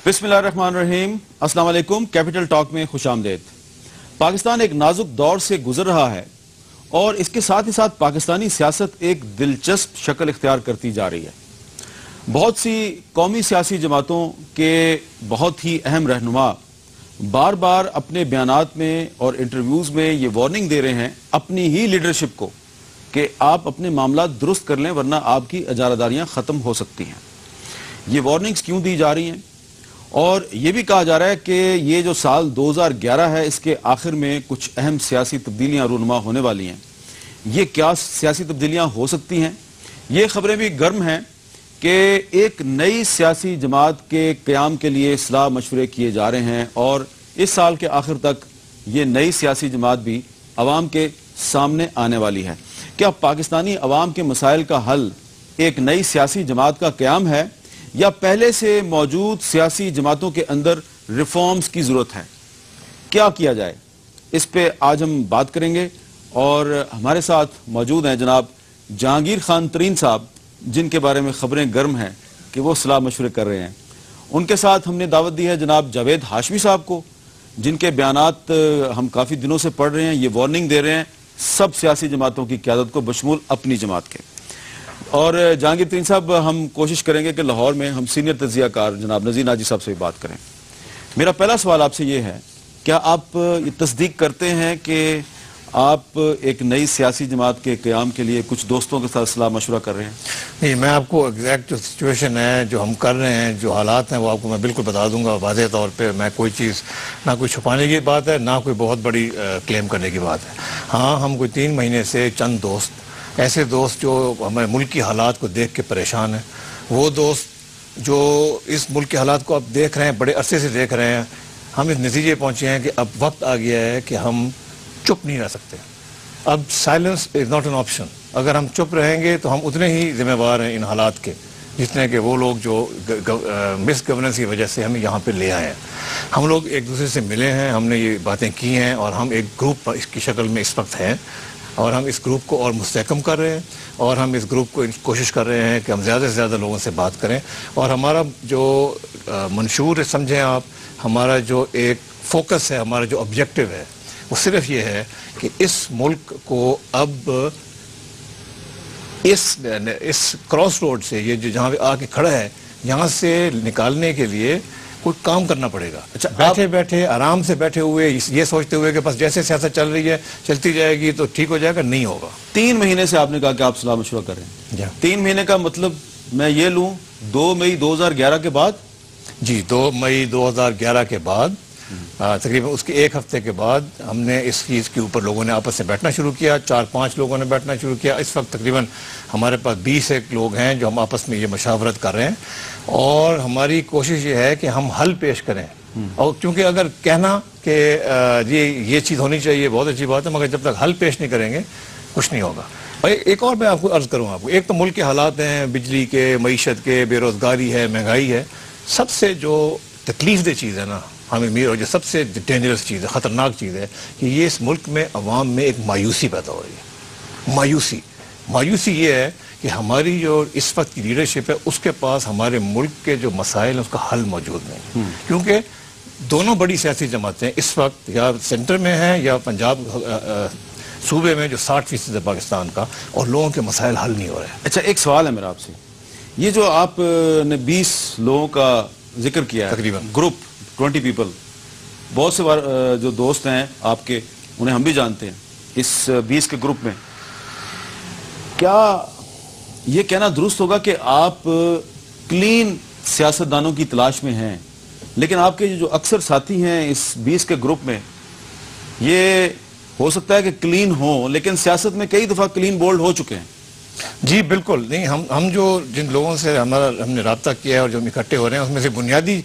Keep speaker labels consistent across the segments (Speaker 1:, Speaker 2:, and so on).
Speaker 1: بسم اللہ الرحمن الرحیم، السلام علیکم۔ کیپٹل ٹاک میں خوش آمدید۔ پاکستان ایک نازک دور سے گزر رہا ہے اور اس کے ساتھ ہی ساتھ پاکستانی سیاست ایک دلچسپ شکل اختیار کرتی جا رہی ہے۔ بہت سی قومی سیاسی جماعتوں کے بہت ہی اہم رہنما بار بار اپنے بیانات میں اور انٹرویوز میں یہ وارننگ دے رہے ہیں اپنی ہی لیڈرشپ کو کہ آپ اپنے معاملات درست کر لیں ورنہ آپ کی اجارہ ختم ہو سکتی ہیں۔ یہ وارننگز کیوں دی جا رہی ہیں؟ اور یہ بھی کہا جا رہا ہے کہ یہ جو سال 2011 ہے اس کے آخر میں کچھ اہم سیاسی تبدیلیاں رونما ہونے والی ہیں۔ یہ کیا سیاسی تبدیلیاں ہو سکتی ہیں؟ یہ خبریں بھی گرم ہیں کہ ایک نئی سیاسی جماعت کے قیام کے لیے صلاح مشورے کیے جا رہے ہیں اور اس سال کے آخر تک یہ نئی سیاسی جماعت بھی عوام کے سامنے آنے والی ہے۔ کیا پاکستانی عوام کے مسائل کا حل ایک نئی سیاسی جماعت کا قیام ہے یا پہلے سے موجود سیاسی جماعتوں کے اندر ریفارمز کی ضرورت ہے؟ کیا کیا جائے؟ اس پہ آج ہم بات کریں گے اور ہمارے ساتھ موجود ہیں جناب جہانگیر خان ترین صاحب، جن کے بارے میں خبریں گرم ہیں کہ وہ صلاح مشورے کر رہے ہیں۔ ان کے ساتھ ہم نے دعوت دی ہے جناب جاوید ہاشمی صاحب کو، جن کے بیانات ہم کافی دنوں سے پڑھ رہے ہیں، یہ وارننگ دے رہے ہیں سب سیاسی جماعتوں کی قیادت کو بشمول اپنی جماعت کے۔ اور جہانگیر ترین صاحب، ہم کوشش کریں گے کہ لاہور میں ہم سینئر تجزیہ کار جناب نذیر ناجی صاحب سے بھی بات کریں۔ میرا پہلا سوال آپ سے یہ ہے، کیا آپ یہ تصدیق کرتے ہیں کہ آپ ایک نئی سیاسی جماعت کے قیام کے لیے کچھ دوستوں کے ساتھ صلاح مشورہ کر رہے ہیں؟
Speaker 2: نہیں، میں آپ کو ایگزیکٹ جو سچویشن ہے، جو ہم کر رہے ہیں، جو حالات ہیں، وہ آپ کو میں بالکل بتا دوں گا واضح طور پہ۔ میں کوئی چیز نہ کوئی چھپانے کی بات ہے، نہ کوئی بہت بڑی کلیم کرنے کی بات ہے۔ ہاں، ہم کوئی 3 مہینے سے چند دوست، ایسے دوست جو ہمارے ملک کی حالات کو دیکھ کے پریشان ہیں، وہ دوست جو اس ملک کے حالات کو اب دیکھ رہے ہیں، بڑے عرصے سے دیکھ رہے ہیں، ہم اس نتیجے پہنچے ہیں کہ اب وقت آ گیا ہے کہ ہم چپ نہیں رہ سکتے۔ اب silence is not an option. اگر ہم چپ رہیں گے تو ہم اتنے ہی ذمہ دار ہیں ان حالات کے جتنے کہ وہ لوگ جو مس گورننس کی وجہ سے ہمیں یہاں پہ لے آئے ہیں۔ ہم لوگ ایک دوسرے سے ملے ہیں، ہم نے یہ باتیں کی ہیں اور ہم ایک گروپ اس کی شکل میں اس وقت ہیں اور ہم اس گروپ کو اور مستحکم کر رہے ہیں اور ہم اس گروپ کو کوشش کر رہے ہیں کہ ہم زیادہ سے زیادہ لوگوں سے بات کریں۔ اور ہمارا جو منشور ہے، سمجھیں آپ، ہمارا جو ایک فوکس ہے، ہمارا جو آبجیکٹو ہے، وہ صرف یہ ہے کہ اس ملک کو اب اس کراس روڈ سے، یہ جو جہاں پہ آ کے کھڑا ہے، یہاں سے نکالنے کے لیے کوئی کام کرنا پڑے گا۔ اچھا، بیٹھے بیٹھے آرام سے بیٹھے ہوئے یہ سوچتے ہوئے کہ بس جیسے سیاست چل رہی ہے چلتی جائے گی تو ٹھیک ہو جائے گا، نہیں ہوگا۔
Speaker 1: 3 مہینے سے آپ نے کہا کہ آپ صلاح مشورہ کر رہے ہیں۔ 3 مہینے کا مطلب میں یہ لوں 2 مئی 2011 کے بعد؟
Speaker 2: جی، 2 مئی 2011 کے بعد، تقریباً اس کے 1 ہفتے کے بعد ہم نے اس چیز کے اوپر لوگوں نے آپس میں بیٹھنا شروع کیا۔ 4-5 لوگوں نے بیٹھنا شروع کیا۔ اس وقت تقریباً ہمارے پاس 20 لوگ ہیں جو ہم آپس میں یہ مشاورت کر رہے ہیں اور ہماری کوشش یہ ہے کہ ہم حل پیش کریں۔ اور کیونکہ اگر کہنا کہ یہ چیز ہونی چاہیے بہت اچھی بات ہے، مگر جب تک حل پیش نہیں کریں گے کچھ نہیں ہوگا۔ اور ایک اور میں آپ کو عرض کروں، آپ کو ایک تو ملک کے حالات ہیں، بجلی کے، معیشت کے، بے روزگاری ہے، مہنگائی ہے۔ سب سے جو تکلیف دہ چیز ہے نا ہمیں، اور جو سب سے ڈینجرس چیز ہے، خطرناک چیز ہے، کہ یہ اس ملک میں عوام میں ایک مایوسی پیدا ہو رہی ہے۔ مایوسی یہ ہے کہ ہماری جو اس وقت کی لیڈرشپ ہے اس کے پاس ہمارے ملک کے جو مسائل ہیں اس کا حل موجود نہیں، کیونکہ دونوں بڑی سیاسی جماعتیں اس وقت یا سینٹر میں ہیں یا پنجاب صوبے میں جو 60% ہے پاکستان کا، اور لوگوں کے مسائل حل نہیں ہو رہے ہیں۔
Speaker 1: اچھا، ایک سوال ہے میرا آپ سے، یہ جو آپ نے 20 لوگوں کا ذکر کیا ہے،
Speaker 2: تقریباً
Speaker 1: گروپ 20 پیپل، بہت سے جو دوست ہیں آپ کے، انہیں ہم بھی جانتے ہیں اس 20 کے گروپ میں، کیا یہ کہنا درست ہوگا کہ آپ کلین سیاستدانوں کی تلاش میں ہیں، لیکن آپ کے جو اکثر ساتھی ہیں اس 20 کے گروپ میں، یہ ہو سکتا ہے کہ کلین ہوں لیکن سیاست میں کئی دفعہ کلین بولڈ ہو چکے ہیں؟
Speaker 2: جی بالکل نہیں، ہم جو جن لوگوں سے ہم نے رابطہ کیا ہے اور جو ہم اکٹھے ہو رہے ہیں، اس میں سے بنیادی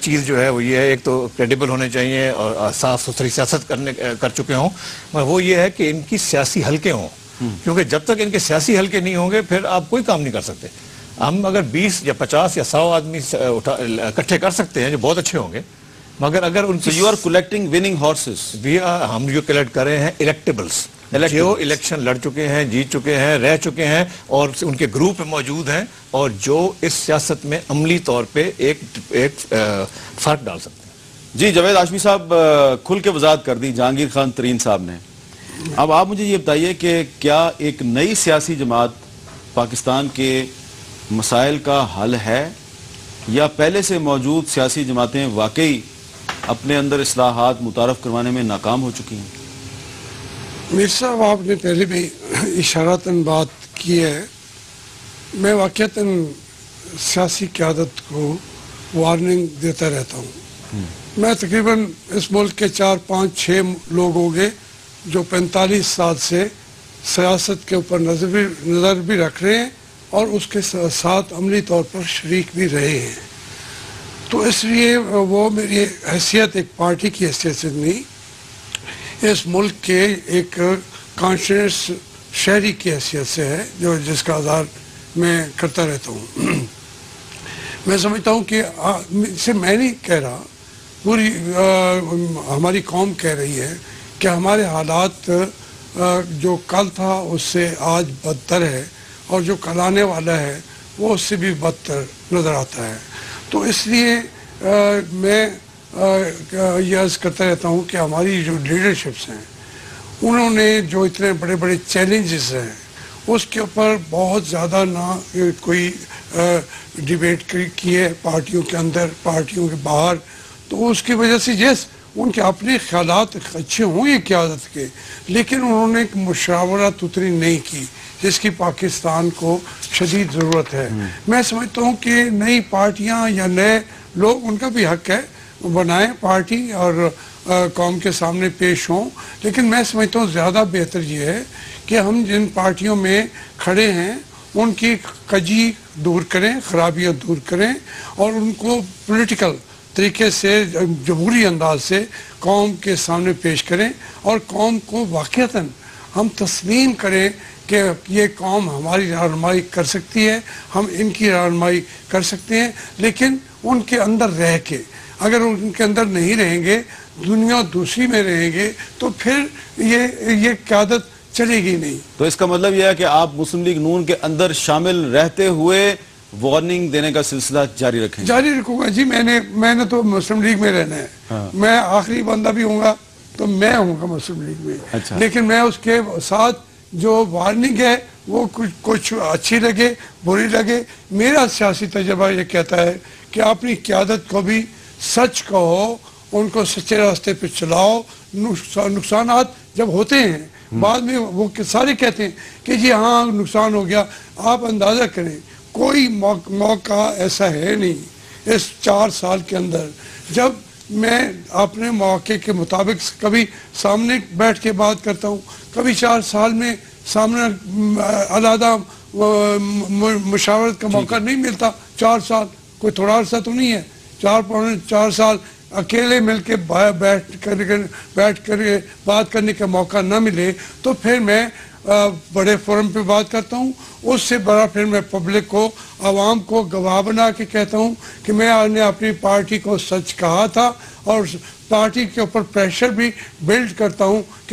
Speaker 2: چیز جو ہے وہ یہ ہے، ایک تو کریڈیبل ہونے چاہیے اور صاف ستھری سیاست کر چکے ہوں، مگر وہ یہ ہے کہ ان کی سیاسی حلقے ہوں، کیونکہ جب تک ان کے سیاسی حلقے نہیں ہوں گے پھر آپ کوئی کام نہیں کر سکتے۔ ہم اگر 20 یا 50 یا 100 آدمی اکٹھے کر سکتے ہیں جو بہت اچھے ہوں گے، مگر اگر ان کی
Speaker 1: you are collecting winning horses,
Speaker 2: ہم جو کلیکٹ کر رہے ہیں الیکٹیبلس، جو الیکشن لڑ چکے ہیں، جیت چکے ہیں، رہ چکے ہیں اور ان کے گروپ موجود ہیں اور جو اس سیاست میں عملی طور پہ ایک فرق ڈال سکتے ہیں۔
Speaker 1: جی جاوید ہاشمی صاحب کھل کے وضاحت کر دی جہانگیر خان ترین صاحب نے۔ اب آپ مجھے یہ بتائیے کہ کیا ایک نئی سیاسی جماعت پاکستان کے مسائل کا حل ہے یا پہلے سے موجود سیاسی جماعتیں واقعی اپنے اندر اصلاحات متعارف کروانے میں ناکام ہو چکی ہیں؟
Speaker 3: میر صاحب آپ نے پہلے بھی اشارتاً بات کی ہے، میں واقعتاً سیاسی قیادت کو وارننگ دیتا رہتا ہوں۔ میں تقریباً اس ملک کے 4 5 6 لوگ ہوں گے جو 45 سال سے سیاست کے اوپر نظر بھی رکھ رہے ہیں اور اس کے ساتھ عملی طور پر شریک بھی رہے ہیں، تو اس لیے وہ میری حیثیت ایک پارٹی کی حیثیت سے نہیں، اس ملک کے ایک کانشیس شہری کی حیثیت سے ہے جس کا اظہار میں کرتا رہتا ہوں۔ میں سمجھتا ہوں کہ اسے میں نہیں کہہ رہا، پوری ہماری قوم کہہ رہی ہے کہ ہمارے حالات جو کل تھا اس سے آج بدتر ہے اور جو کل آنے والا ہے وہ اس سے بھی بدتر نظر آتا ہے، تو اس لیے میں یہ عرض کرتا رہتا ہوں کہ ہماری جو لیڈرشپس ہیں انہوں نے جو اتنے بڑے بڑے چیلنجز ہیں اس کے اوپر بہت زیادہ نہ کوئی ڈیبیٹ کی ہے پارٹیوں کے اندر، پارٹیوں کے باہر، تو اس کی وجہ سے یس ان کے اپنے خیالات اچھے ہوں یہ قیادت کے، لیکن انہوں نے ایک مشاورت اتنی نہیں کی جس کی پاکستان کو شدید ضرورت ہے۔ میں سمجھتا ہوں کہ نئی پارٹیاں یا نئے لوگ ان کا بھی حق ہے بنائیں پارٹی اور قوم کے سامنے پیش ہوں، لیکن میں سمجھتا ہوں زیادہ بہتر یہ ہے کہ ہم جن پارٹیوں میں کھڑے ہیں ان کی کجی دور کریں، خرابیاں دور کریں اور ان کو پولیٹیکل طریقے سے جمہوری انداز سے قوم کے سامنے پیش کریں اور قوم کو واقعتاً ہم تسلیم کریں کہ یہ قوم ہماری رہنمائی کر سکتی ہے، ہم ان کی رہنمائی کر سکتے ہیں، لیکن ان کے اندر رہ کے، اگر ان کے اندر نہیں رہیں گے، دنیا دوسری میں رہیں گے تو پھر یہ قیادت چلے گی نہیں۔
Speaker 1: تو اس کا مطلب یہ ہے کہ آپ مسلم لیگ نون کے اندر شامل رہتے ہوئے وارننگ دینے کا سلسلہ جاری رکھیں؟
Speaker 3: جاری رکھوں گا جی، میں نے تو مسلم لیگ میں رہنا ہے، میں آخری بندہ بھی ہوں گا تو میں ہوں گا مسلم لیگ میں، لیکن میں اس کے ساتھ جو وارننگ ہے وہ کچھ اچھی لگے بری لگے، میرا سیاسی تجربہ یہ کہتا ہے کہ اپنی قیادت کو بھی سچ کہو، ان کو سچے راستے پہ چلاؤ، نقصانات جب ہوتے ہیں بعد میں وہ سارے کہتے ہیں کہ جی ہاں نقصان ہو گیا، آپ اندازہ کریں کوئی موقع ایسا ہے نہیں اس 4 سال کے اندر جب میں اپنے موقع کے مطابق کبھی سامنے بیٹھ کے بات کرتا ہوں، کبھی 4 سال میں سامنے علیحدہ مشاورت کا موقع نہیں ملتا، 4 سال کوئی تھوڑا عرصہ تو نہیں ہے، 4 سال اکیلے مل کے بیٹھ کر بات کرنے کا موقع نہ ملے تو پھر میں بڑے فورم پہ بات کرتا ہوں، اس سے بڑا پھر میں پبلک کو، عوام کو گواہ بنا کے کہتا ہوں کہ میں نے اپنی پارٹی کو سچ کہا تھا اور پارٹی کے اوپر پریشر بھی بلڈ کرتا ہوں کہ